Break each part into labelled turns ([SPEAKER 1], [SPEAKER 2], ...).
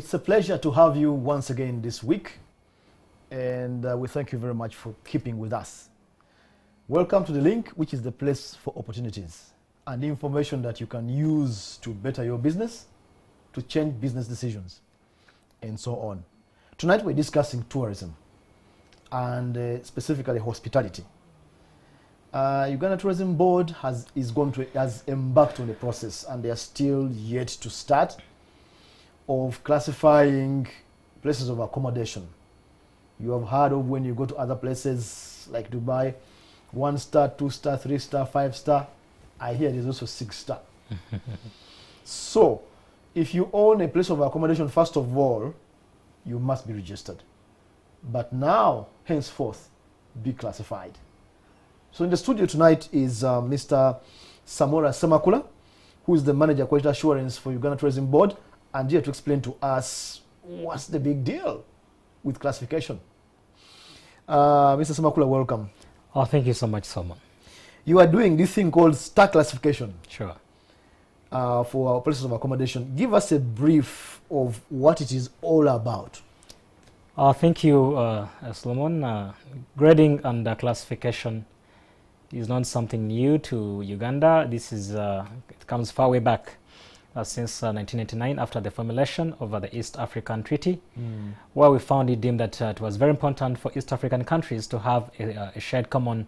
[SPEAKER 1] It's a pleasure to have you once again this week, and we thank you very much for keeping with us. Welcome to The Link, which is the place for opportunities and information that you can use to better your business, to change business decisions, and so on. Tonight we're discussing tourism, and specifically hospitality. Uganda Tourism Board has embarked on the process, and they are still yet to start, of classifying places of accommodation. You have heard of when you go to other places like Dubai, 1-star, 2-star, 3-star, 5-star. I hear there's also 6-star. So, if you own a place of accommodation, first of all, you must be registered. But now, henceforth, be classified. So in the studio tonight is Mr. Samora Semakula, who is the Manager Quality Assurance for Uganda Tourism Board, and here to explain to us what's the big deal with classification. Mr. Semakula, welcome.
[SPEAKER 2] Oh, thank you so much, Solomon.
[SPEAKER 1] You are doing this thing called star classification.
[SPEAKER 2] Sure.
[SPEAKER 1] For our places of accommodation. Give us a brief of what it is all about.
[SPEAKER 2] Thank you, Solomon. Grading and classification is not something new to Uganda. This is it comes far way back since 1999, after the formulation of the East African Treaty, where we found it deemed that it was very important for East African countries to have a shared common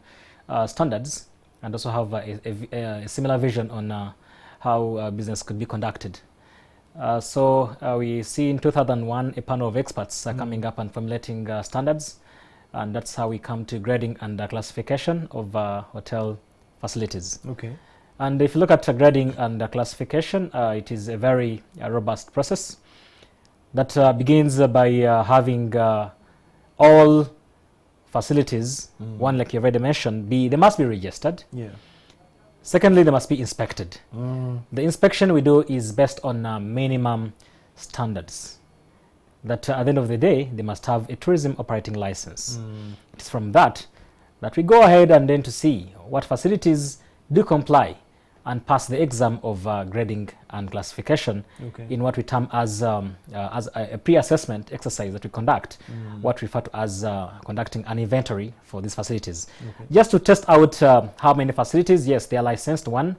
[SPEAKER 2] standards, and also have a similar vision on how business could be conducted. So we see in 2001 a panel of experts coming up and formulating standards, and that's how we come to grading and classification of hotel facilities.
[SPEAKER 1] Okay.
[SPEAKER 2] And if you look at grading and classification, it is a very robust process that begins by having all facilities, one like you already mentioned, they must be registered.
[SPEAKER 1] Yeah.
[SPEAKER 2] Secondly, they must be inspected. The inspection we do is based on minimum standards. That at the end of the day, they must have a tourism operating license. It's from that we go ahead and then to see what facilities do comply and pass the exam of grading and classification in what we term as a pre-assessment exercise that we conduct, what we refer to as conducting an inventory for these facilities. Just to test out how many facilities, yes, they are licensed, one,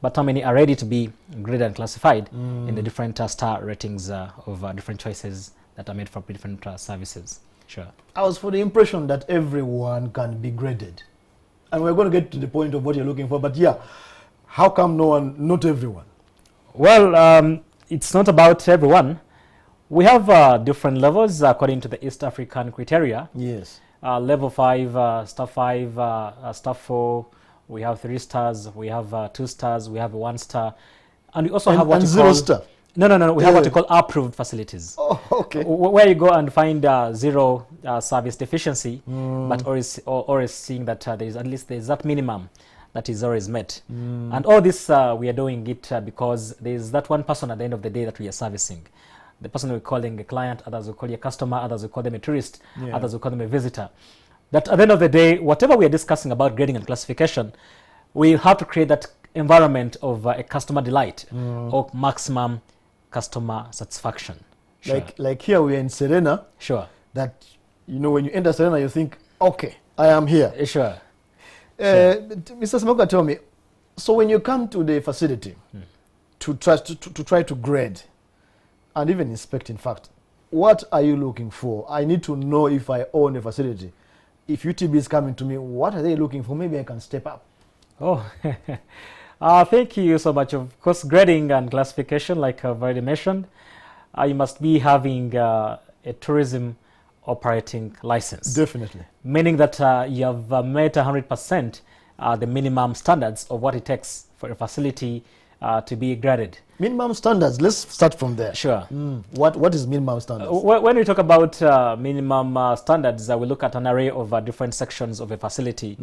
[SPEAKER 2] but how many are ready to be graded and classified in the different star ratings of different choices that are made for different services. Sure.
[SPEAKER 1] I was for the impression that everyone can be graded. And we're going to get to the point of what you're looking for, but yeah, how come not everyone?
[SPEAKER 2] Well, it's not about everyone. We have different levels according to the East African criteria.
[SPEAKER 1] Yes.
[SPEAKER 2] Level 5, star 5, star 4, we have 3 stars, we have 2 stars, we have 1 star, and we also have what you
[SPEAKER 1] 0
[SPEAKER 2] call
[SPEAKER 1] star.
[SPEAKER 2] No. We have what you call approved facilities.
[SPEAKER 1] Oh, okay.
[SPEAKER 2] Where you go and find zero service deficiency, but always seeing that there's that minimum that is always met. And all this we are doing it because there's that one person at the end of the day that we are servicing. The person we're calling a client, others will call you a customer, others will call them a tourist, others will call them a visitor. That at the end of the day, whatever we are discussing about grading and classification, we have to create that environment of a customer delight or maximum customer satisfaction. Sure.
[SPEAKER 1] Like here we are in Serena.
[SPEAKER 2] Sure.
[SPEAKER 1] That, when you enter Serena, you think, okay, I am here.
[SPEAKER 2] Sure.
[SPEAKER 1] Mr. Smoka, tell me, so when you come to the facility to try to grade and even inspect, in fact, what are you looking for? I need to know if I own a facility. If UTB is coming to me, what are they looking for? Maybe I can step up.
[SPEAKER 2] Oh, thank you so much. Of course, grading and classification, like I've already mentioned, you must be having a tourism operating license.
[SPEAKER 1] Definitely.
[SPEAKER 2] Meaning that you have met 100% the minimum standards of what it takes for a facility to be graded.
[SPEAKER 1] Minimum standards, let's start from there.
[SPEAKER 2] Sure.
[SPEAKER 1] What is minimum standards?
[SPEAKER 2] When we talk about minimum standards, we look at an array of different sections of a facility,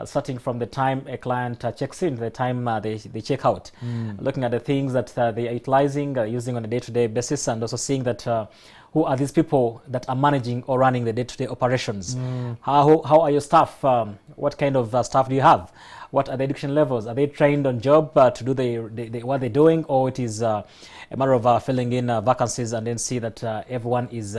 [SPEAKER 2] starting from the time a client checks in, the time they check out, looking at the things that they are utilizing, using on a day-to-day basis, and also seeing that who are these people that are managing or running the day-to-day operations. How are your staff? What kind of staff do you have? what are the education levels? Are they trained on job to do what they're doing, or it is a matter of filling in vacancies and then see that everyone is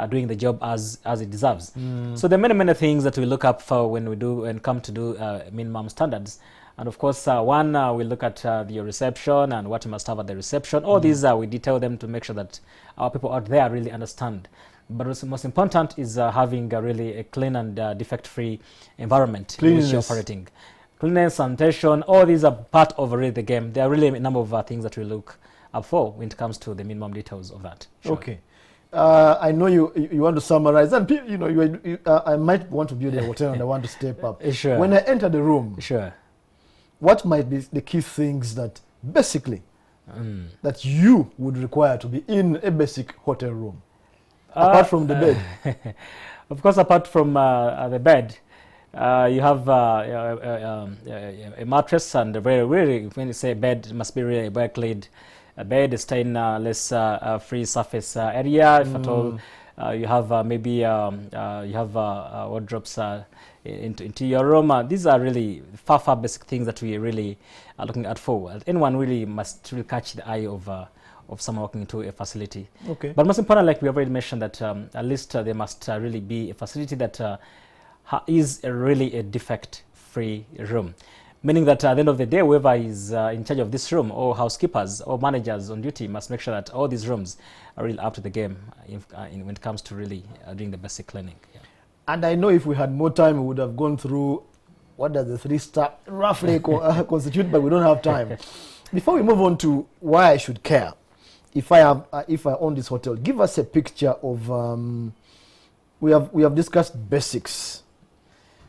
[SPEAKER 2] doing the job as it deserves. So there are many things that we look up for when come to do minimum standards. And of course, one, we look at the reception and what you must have at the reception. All these, we detail them to make sure that our people out there really understand. But what's most important is having really a clean and defect-free environment in which you're operating. Cleanliness, sanitation, all these are part of really the game. There are really a number of things that we look up for when it comes to the minimum details of that. Sure.
[SPEAKER 1] Okay. I know you want to summarize, and I might want to build a hotel and I want to step up.
[SPEAKER 2] Sure.
[SPEAKER 1] When I enter the room,
[SPEAKER 2] sure,
[SPEAKER 1] what might be the key things that basically that you would require to be in a basic hotel room, apart from the bed?
[SPEAKER 2] Of course, apart from the bed, you have a mattress and a really, when you say bed, it must be really well cleaned. A bed, a stainless free surface area, if at all. You have maybe you have wardrobes into your room. These are really far basic things that we really are looking at for. Anyone really must really catch the eye of someone walking into a facility. Okay. But most important, like we have already mentioned, that at least there must really be a facility that is really a defect-free room. Meaning that at the end of the day, whoever is in charge of this room, or housekeepers or managers on duty, must make sure that all these rooms are really up to the game when it comes to really doing the basic cleaning. Yeah. And
[SPEAKER 1] I know if we had more time, we would have gone through what does the 3-star roughly constitute, but we don't have time. Before we move on to why I should care, if I own this hotel, give us a picture of. We have discussed basics.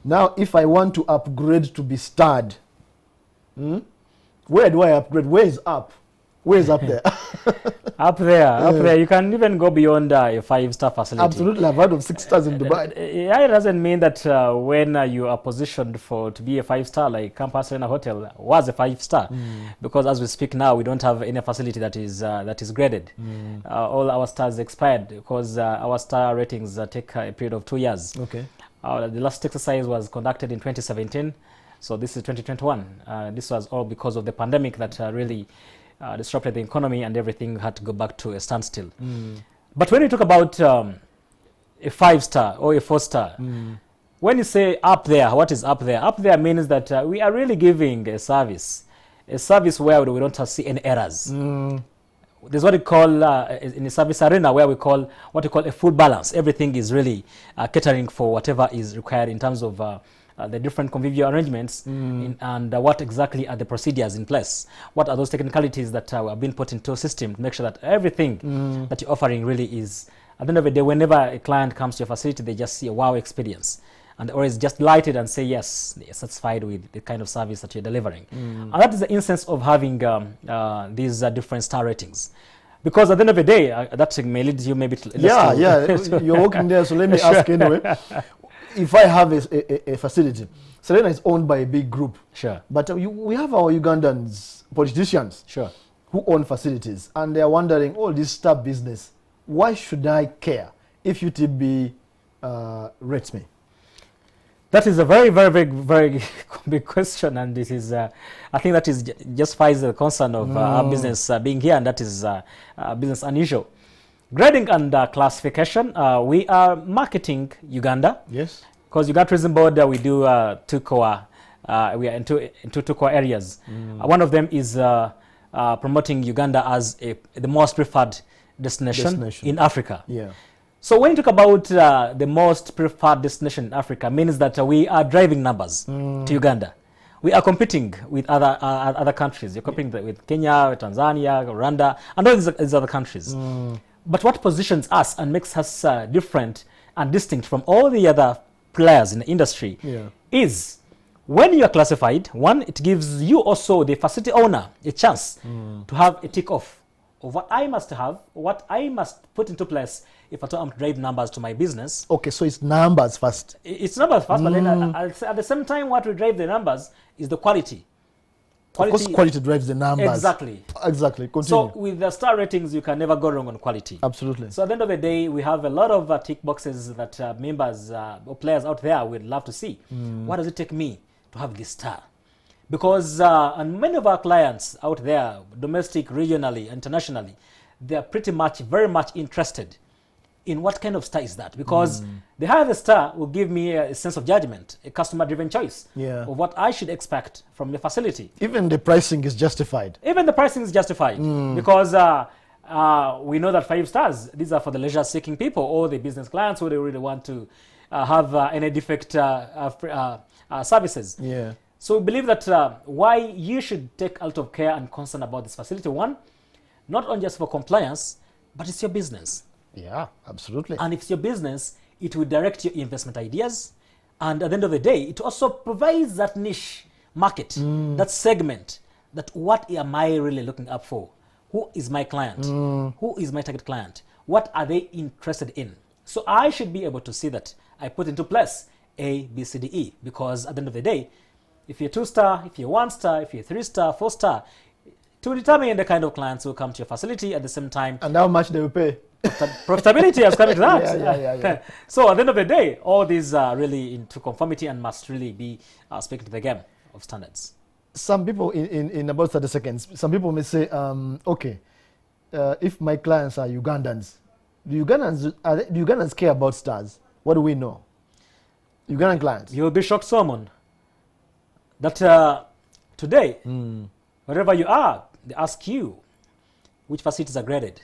[SPEAKER 1] Now, if I want to upgrade to be starred, where do I upgrade? Where is up? Where is up there?
[SPEAKER 2] Up there. You can even go beyond a 5-star facility.
[SPEAKER 1] Absolutely. I've heard of 6 stars in Dubai.
[SPEAKER 2] Yeah, it doesn't mean that when you are positioned to be a 5-star, like Campus Arena Hotel was a 5-star, because as we speak now, we don't have any facility that is graded. All our stars expired because our star ratings take a period of 2 years. Okay. The last exercise was conducted in 2017, so this is 2021. This was all because of the pandemic that really disrupted the economy, and everything had to go back to a standstill. But when you talk about a 5-star or a 4-star, when you say up there, what is up there? Up there means that we are really giving a service where we don't see any errors. There's what we call in the service arena, where we call what we call a full balance. Everything is really catering for whatever is required in terms of the different convivial arrangements and what exactly are the procedures in place. What are those technicalities that have been put into a system to make sure that everything that you're offering really is, at the end of the day, whenever a client comes to your facility, they just see a wow experience. And or is just delighted and say yes, they're satisfied with the kind of service that you're delivering. And that is the essence of having these different star ratings. Because at the end of the day, that may lead you maybe to... You're working there, so let me ask anyway. If I have a facility, Serena is owned by a big group. Sure. But we have our Ugandans, politicians, who own facilities. And they're wondering, all this star business, why should I care if UTB rates me? That is a very big question, and this is, I think that is justifies the concern of our business being here, and that is business unusual. Grading and classification, we are marketing Uganda. Yes. Because Uganda Tourism Board, we do two core, we are into two core areas. One of them is promoting Uganda as the most preferred destination in Africa. Yeah. So when you talk about the most preferred destination in Africa, means that we are driving numbers to Uganda. We are competing with other countries. You're competing with Kenya, Tanzania, Rwanda, and all these other countries. But what positions us and makes us different and distinct from all the other players in the industry is when you are classified, one, it gives you also, the facility owner, a chance to have a tick off of what I must have, what I must put into place if at all I'm to drive numbers to my business. Okay, so it's numbers first. It's numbers first, but then at the same time, what will drive the numbers is the quality. Of course, quality drives the numbers. Exactly. Continue. So with the star ratings, you can never go wrong on quality. Absolutely. So at the end of the day, we have a lot of tick boxes that members or players out there would love to see. What does it take me to have this star? Because and many of our clients out there, domestic, regionally, internationally, they are pretty much, very much interested in what kind of star is that. Because the higher the star will give me a sense of judgment, a customer-driven choice of what I should expect from the facility.
[SPEAKER 1] Even the pricing is justified.
[SPEAKER 2] Even the pricing is justified. Because we know that 5 stars, these are for the leisure-seeking people or the business clients who they really want to have any defect services.
[SPEAKER 1] Yeah.
[SPEAKER 2] So we believe that why you should take a lot of care and concern about this facility. One, not only just for compliance, but it's your business.
[SPEAKER 1] Yeah, absolutely.
[SPEAKER 2] And if it's your business, it will direct your investment ideas. And at the end of the day, it also provides that niche market, that segment, that what am I really looking up for? Who is my client? Who is my target client? What are they interested in? So I should be able to see that I put into place A, B, C, D, E. Because at the end of the day, if you're 2-star, if you're 1-star, if you're 3-star, 4-star, to determine the kind of clients who will come to your facility at the same time.
[SPEAKER 1] And how much they will pay.
[SPEAKER 2] Profitability has come into that.
[SPEAKER 1] Yeah.
[SPEAKER 2] So at the end of the day, all these are really into conformity and must really be speaking to the game of standards.
[SPEAKER 1] Some people, in about 30 seconds, some people may say, okay, if my clients are Ugandans, do Ugandans care about stars? What do we know? Ugandan clients.
[SPEAKER 2] You'll be shocked, Solomon, that today, wherever you are, they ask you which facilities are graded,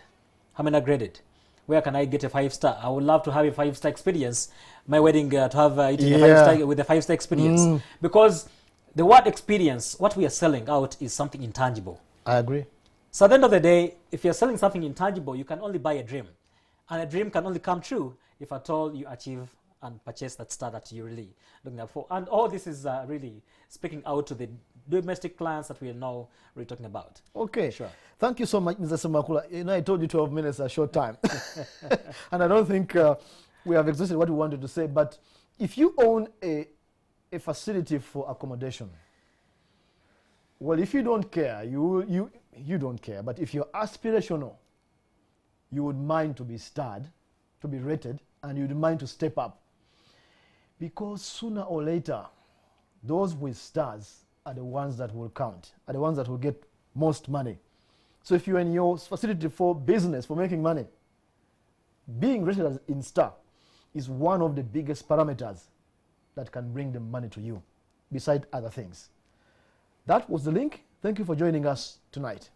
[SPEAKER 2] how many are graded, where can I get a 5-star? I would love to have a 5-star experience. My wedding to have it in a 5-star with a 5-star experience, because the word experience, what we are selling out is something intangible.
[SPEAKER 1] I agree.
[SPEAKER 2] So at the end of the day, if you're selling something intangible, you can only buy a dream, and a dream can only come true if at all you achieve and purchase that star that you're really looking out for. And all this is really speaking out to the domestic clients that we are now really talking about.
[SPEAKER 1] Okay.
[SPEAKER 2] Sure.
[SPEAKER 1] Thank you so much, Mr. Semakula. You know, I told you 12 minutes is a short time. And I don't think we have exhausted what we wanted to say. But if you own a facility for accommodation, well, if you don't care, you don't care. But if you're aspirational, you would mind to be starred, to be rated, and you'd mind to step up. Because sooner or later, those with stars are the ones that will count, are the ones that will get most money. So if you're in your facility for business, for making money, being rated as in star is one of the biggest parameters that can bring the money to you, beside other things. That was the link. Thank you for joining us tonight.